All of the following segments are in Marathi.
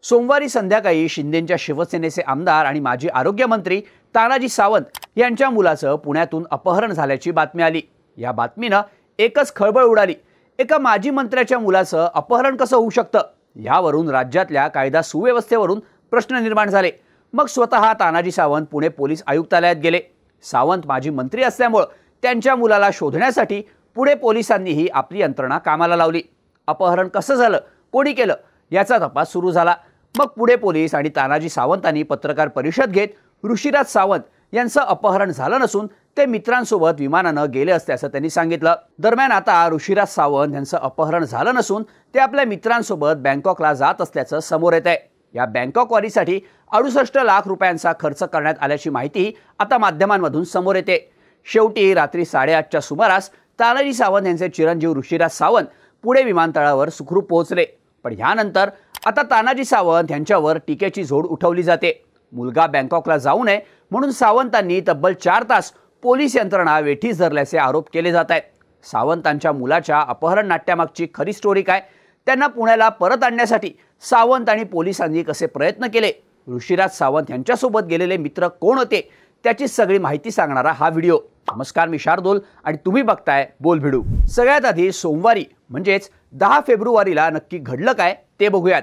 सोमवारी संध्याकाळी शिंदेंच्या शिवसेनेचे आमदार आणि माजी आरोग्यमंत्री तानाजी सावंत यांच्या मुलाचं पुण्यातून अपहरण झाल्याची बातमी आली। या बातमीनं एकच खळबळ उडाली। एका माजी मंत्र्याच्या मुलाचं अपहरण कसं होऊ शकतं, यावरून राज्यातल्या कायदा सुव्यवस्थेवरून प्रश्न निर्माण झाले। मग स्वतः तानाजी सावंत पुणे पोलीस आयुक्तालयात गेले। सावंत माजी मंत्री असल्यामुळे त्यांच्या मुलाला शोधण्यासाठी पुणे पोलिसांनीही आपली यंत्रणा कामाला लावली। अपहरण कसं झालं, कोणी केलं, याचा तपास सुरू झाला। मग पुणे पोलीस आणि तानाजी सावंतांनी पत्रकार परिषद घेत ऋषीराज सावंत यांचं अपहरण झालं नसून ते मित्रांसोबत विमानानं गेले असल्याचं त्यांनी सांगितलं। दरम्यान आता ऋषीराज सावंत यांचं अपहरण झालं नसून ते आपल्या मित्रांसोबत बँकॉकला जात असल्याचं समोर येत आहे। या बँकॉक वारीसाठी 68 लाख रुपयांचा खर्च करण्यात आल्याची माहिती आता माध्यमांमधून समोर येते। शेवटी रात्री 8:30च्या सुमारास तानाजी सावंत यांचे चिरंजीव ऋषीराज सावंत पुणे विमानतळावर सुखरूप पोहोचले। पण यानंतर आता तानाजी सावंत यांच्यावर टीकेची झोड उठवली जाते। मुलगा बँकॉकला जाऊ नये म्हणून सावंतांनी तब्बल 4 तास पोलीस यंत्रणा वेठीस धरल्याचे आरोप केले जात आहेत। सावंतांच्या मुलाच्या अपहरण नाट्यामागची खरी स्टोरी काय, त्यांना पुण्याला परत आणण्यासाठी सावंत आणि पोलिसांनी कसे प्रयत्न केले, ऋषीराज सावंत यांच्यासोबत गेलेले मित्र कोण होते, त्याची सगळी माहिती सांगणारा हा व्हिडिओ। नमस्कार, मी शार्दूल आणि तुम्ही बघताय बोलभिडू। सगळ्यात आधी सोमवारी म्हणजेच 10 फेब्रुवारीला नक्की घडलं काय ते बघूयात।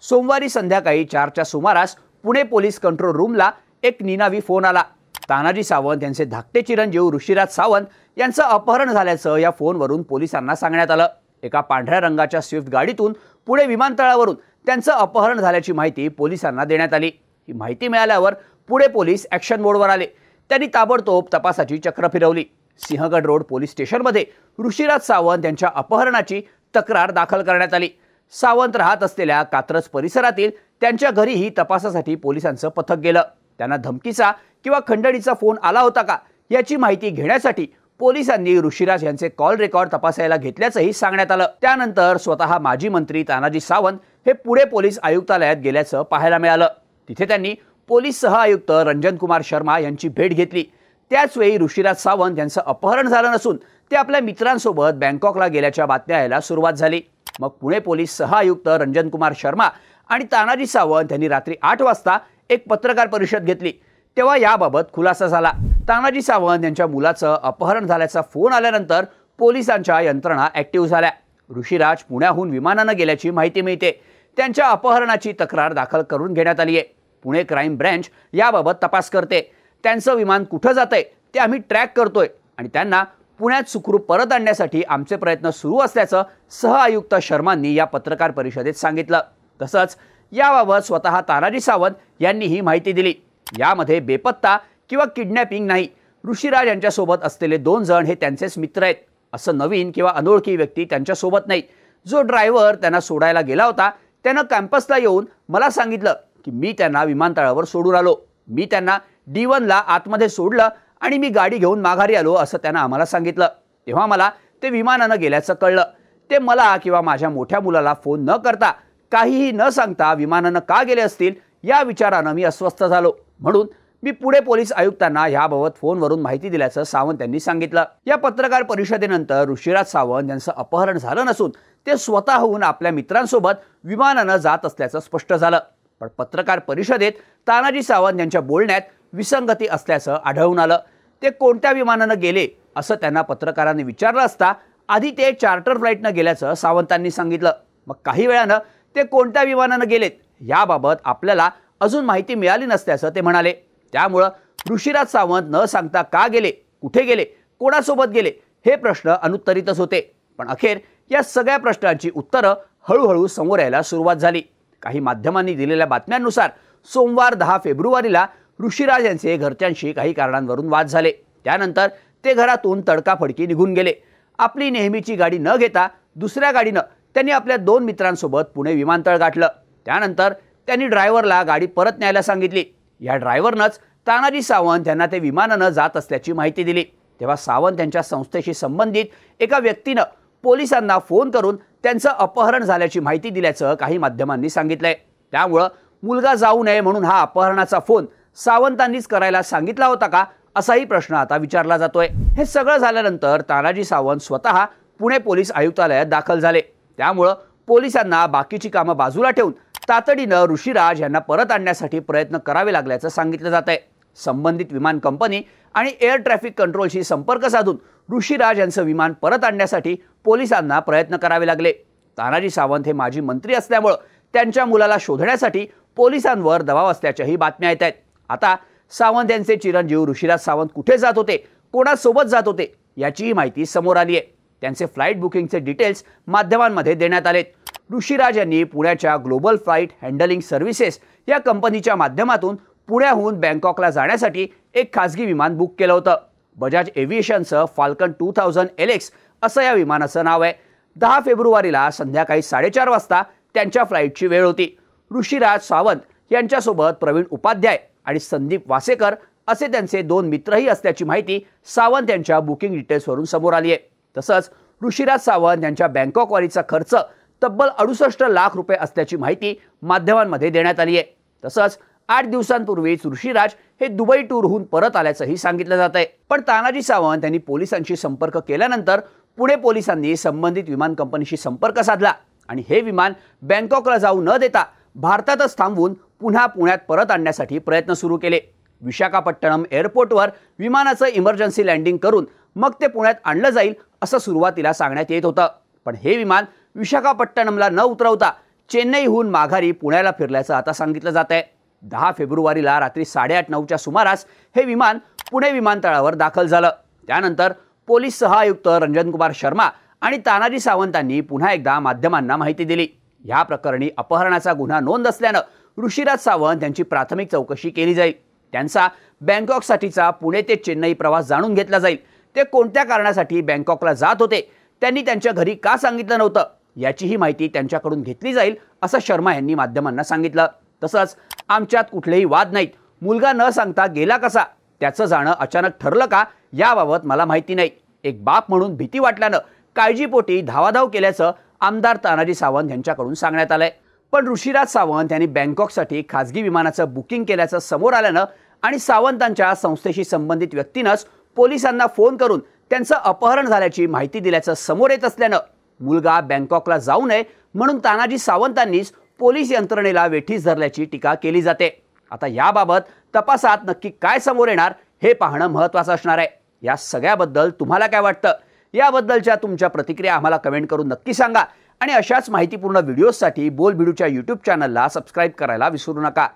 सोमवारी संध्याकाळी 4च्या सुमारास पुणे पोलीस कंट्रोल रूमला एक निनावी फोन आला। तानाजी सावंत यांचे धाकटे चिरंजीव ऋषीराज सावंत यांचं अपहरण झाल्याचं या फोनवरून पोलिसांना सांगण्यात आलं। एका पांढऱ्या रंगाच्या स्विफ्ट गाडीतून पुणे विमानतळावरून त्यांचं अपहरण झाल्याची माहिती पोलिसांना देण्यात आली। ही माहिती मिळाल्यावर पुणे पोलीस ॲक्शन मोडवर आले। त्यांनी ताबडतोब तपासाची चक्र फिरवली। सिंहगड रोड पोलीस स्टेशनमध्ये ऋषीराज सावंत यांच्या अपहरणाची तक्रार दाखल करण्यात आली। सावंत राहत असलेल्या कात्रज परिसरातील त्यांच्या घरीही तपासासाठी पोलिसांचं पथक गेलं। त्यांना धमकीचा किंवा खंडणीचा फोन आला होता का याची माहिती घेण्यासाठी पोलिसांनी ऋषीराज यांचे कॉल रेकॉर्ड तपासायला घेतल्याचंही सांगण्यात आलं। त्यानंतर स्वतः माजी मंत्री तानाजी सावंत हे पुणे पोलीस आयुक्तालयात गेल्याचं पाहायला मिळालं। तिथे त्यांनी पोलीस सहआयुक्त रंजन कुमार शर्मा यांची भेट घेतली। त्याचवेळी ऋषीराज सावंत यांचं अपहरण झालं नसून ते आपल्या मित्रांसोबत बँकॉकला गेल्याच्या बातम्या यायला सुरुवात झाली। मग पुणे पोलीस सहआयुक्त रंजन कुमार शर्मा आणि तानाजी सावंत यांनी रात्री 8 वाजता एक पत्रकार परिषद घेतली। तेव्हा याबाबत खुलासा झाला। तानाजी सावंत यांच्या मुलाचं अपहरण झाल्याचा फोन आल्यानंतर पोलिसांच्या यंत्रणा ॲक्टिव्ह झाल्या। ऋषीराज पुण्याहून विमानानं गेल्याची माहिती मिळते। त्यांच्या अपहरणाची तक्रार दाखल करून घेण्यात आली आहे। पुणे क्राईम ब्रँच याबाबत तपास करते। त्यांचं विमान कुठं जातंय ते आम्ही ट्रॅक करतोय आणि त्यांना पुण्यात सुखरूप परत आणण्यासाठी आमचे प्रयत्न सुरू असल्याचं सहआयुक्त शर्मांनी या पत्रकार परिषदेत सांगितलं। तसंच याबाबत स्वतः तानाजी सावंत यांनी ही माहिती दिली। यामध्ये बेपत्ता किंवा किडनॅपिंग नाही। ऋषीराज यांच्यासोबत असलेले 2 जण हे त्यांचेच मित्र आहेत। असं नवीन किंवा अनोळखी व्यक्ती त्यांच्यासोबत नाही। जो ड्रायव्हर त्यांना सोडायला गेला होता त्यानं कॅम्पसला येऊन मला सांगितलं की मी त्यांना विमानतळावर सोडून आलो। मी त्यांना D1ला आतमध्ये सोडलं आणि मी गाडी घेऊन माघारी आलो असं त्यानं आम्हाला सांगितलं। तेव्हा मला ते विमानानं गेल्याचं कळलं। ते मला किंवा माझ्या मोठ्या मुलाला फोन न करता काहीही न सांगता विमानानं का गेले असतील या विचारानं मी अस्वस्थ झालो। म्हणून मी पुणे पोलीस आयुक्तांना याबाबत फोनवरून माहिती दिल्याचं सावंत यांनी सांगितलं। या पत्रकार परिषदेनंतर ऋषीराज सावंत यांचं अपहरण झालं नसून ते स्वतःहून आपल्या मित्रांसोबत विमानानं जात असल्याचं स्पष्ट झालं। पण पत्रकार परिषदेत तानाजी सावंत यांच्या बोलण्यात विसंगती असल्याचं आढळून आलं। ते कोणत्या विमानानं गेले असं त्यांना पत्रकारांनी विचारलं असता आधी ते चार्टर फ्लाईटनं गेल्याचं सावंतांनी सांगितलं। मग काही वेळानं ते कोणत्या विमानानं गेलेत याबाबत आपल्याला अजून माहिती मिळाली नसल्याचं ते म्हणाले। त्यामुळं ऋषीराज सावंत न सांगता का गेले, कुठे गेले, कोणासोबत गेले हे प्रश्न अनुत्तरितच होते। पण अखेर या सगळ्या प्रश्नांची उत्तरं हळूहळू समोर यायला सुरुवात झाली। काही माध्यमांनी दिलेल्या बातम्यांनुसार सोमवार 10 फेब्रुवारीला ऋषीराज यांचे घरच्यांशी काही कारणांवरून वाद झाले। त्यानंतर ते घरातून तडकाफडकी निघून गेले। आपली नेहमीची गाडी न घेता दुसऱ्या गाडीनं त्यांनी आपल्या 2 मित्रांसोबत पुणे विमानतळ गाठलं। त्यानंतर त्यांनी ड्रायव्हरला गाडी परत न्यायला सांगितली। या ड्रायव्हरनंच तानाजी सावंत यांना ते विमानानं जात असल्याची माहिती दिली। तेव्हा सावंत यांच्या संस्थेशी संबंधित एका व्यक्तीनं पोलिसांना फोन करून त्यांचं अपहरण झाल्याची माहिती दिल्याचं काही माध्यमांनी सांगितलंय। त्यामुळं मुलगा जाऊ नये म्हणून हा अपहरणाचा फोन सावंतांनीच करायला सांगितला होता का असाही प्रश्न आता विचारला जातोय। हे सगळं झाल्यानंतर तानाजी सावंत स्वतः पुणे पोलीस आयुक्तालयात दाखल झाले। त्यामुळं पोलिसांना बाकीची कामं बाजूला ठेवून तातडीनं ऋषीराज यांना परत आणण्यासाठी प्रयत्न करावे लागल्याचं सांगितलं जात आहे। संबंधित विमान कंपनी आणि एअर ट्रॅफिक कंट्रोलशी संपर्क साधून ऋषीराज यांचं विमान परत आणण्यासाठी पोलिसांना प्रयत्न करावे लागले। तानाजी सावंत हे माजी मंत्री असल्यामुळे त्यांच्या मुलाला शोधण्यासाठी पोलिसांवर दबाव असल्याच्याही बातम्या येत आहेत। आता सावंत यांचे चिरंजीव ऋषीराज सावंत कुठे जात होते, कोणासोबत जात होते याचीही माहिती समोर आली आहे। त्यांचे फ्लाईट बुकिंगचे डिटेल्स माध्यमांमध्ये देण्यात आलेत। ऋषीराज यांनी पुण्याच्या ग्लोबल फ्लाईट हँडलिंग सर्व्हिसेस या कंपनीच्या माध्यमातून पुण्याहून बँकॉकला जाण्यासाठी एक खासगी विमान बुक केलं होतं। बजाज एव्हिएशनचं फाल्कन 2000 LX असं या विमानाचं नाव आहे। 10 फेब्रुवारीला संध्याकाळी 4:30 वाजता त्यांच्या फ्लाईटची वेळ होती। ऋषीराज सावंत यांच्यासोबत प्रवीण उपाध्याय आणि संदीप वासेकर असे त्यांचे 2 मित्रही असल्याची माहिती सावंत यांच्या बुकिंग डिटेल्सवरून समोर आली आहे। तसंच ऋषीराज सावंत यांच्या बँकॉक वारीचा खर्च तब्बल 68 लाख रुपये असल्याची माहिती माध्यमांमध्ये देण्यात आली आहे। तसंच 8 दिवसांपूर्वीच ऋषीराज हे दुबई टूरहून परत आल्याचंही सांगितलं जात आहे। पण तानाजी सावंत यांनी पोलिसांशी संपर्क केल्यानंतर पुणे पोलिसांनी संबंधित विमान कंपनीशी संपर्क साधला आणि हे विमान बँकॉकला जाऊ न देता भारतातच थांबवून पुन्हा पुण्यात परत आणण्यासाठी प्रयत्न सुरू केले। विशाखापट्टणम एअरपोर्टवर विमानाचं इमर्जन्सी लँडिंग करून मग ते पुण्यात आणलं जाईल असं सुरुवातीला सांगण्यात येत होतं। पण हे विमान विशाखापट्टणमला न उतरवता चेन्नईहून माघारी पुण्याला फिरल्याचं आता सांगितलं जात आहे। 10 फेब्रुवारीला रात्री 8:30-9च्या सुमारास हे विमान पुणे विमानतळावर दाखल झालं। त्यानंतर पोलीस सहआयुक्त रंजन कुमार शर्मा आणि तानाजी सावंतांनी पुन्हा एकदा माध्यमांना माहिती दिली। या प्रकरणी अपहरणाचा गुन्हा नोंद असल्यानं ऋषीराज सावंत यांची प्राथमिक चौकशी केली जाईल। त्यांचा बँकॉकसाठीचा पुणे ते चेन्नई प्रवास जाणून घेतला जाईल। ते कोणत्या कारणासाठी बँकॉकला जात होते, त्यांनी त्यांच्या घरी का सांगितलं नव्हतं याचीही माहिती त्यांच्याकडून घेतली जाईल असं शर्मा यांनी माध्यमांना सांगितलं। तसंच आमच्यात कुठलेही वाद नाहीत, मुलगा न सांगता गेला कसा, त्याचं जाणं अचानक ठरलं का याबाबत मला माहिती नाही। एक बाप म्हणून भीती वाटल्यानं काळजीपोटी धावाधाव केल्याचं आमदार तानाजी सावंत यांच्याकडून सांगण्यात आलंय। पण ऋषीराज सावंत यांनी बँकॉकसाठी खासगी विमानाचं बुकिंग केल्याचं समोर आल्यानं आणि सावंतांच्या संस्थेशी संबंधित व्यक्तीनंच पोलिसांना फोन करून त्यांचं अपहरण झाल्याची माहिती दिल्याचं समोर येत असल्यानं मुलगा बँकॉकला जाऊ नये म्हणून तानाजी सावंतांनीच पोलीस यंत्रणेला वेठीस धरल्याची टीका केली जाते। आता याबाबत तपासात नक्की काय समोर येणार हे पाहणं महत्त्वाचं असणार आहे। या सगळ्याबद्दल तुम्हाला काय वाटतं याबद्दलच्या तुमच्या प्रतिक्रिया आम्हाला कमेंट करून नक्की सांगा आणि अशाच माहितीपूर्ण व्हिडिओसाठी बोलबिडूच्या YouTube चॅनलला सबस्क्राईब करायला विसरू नका।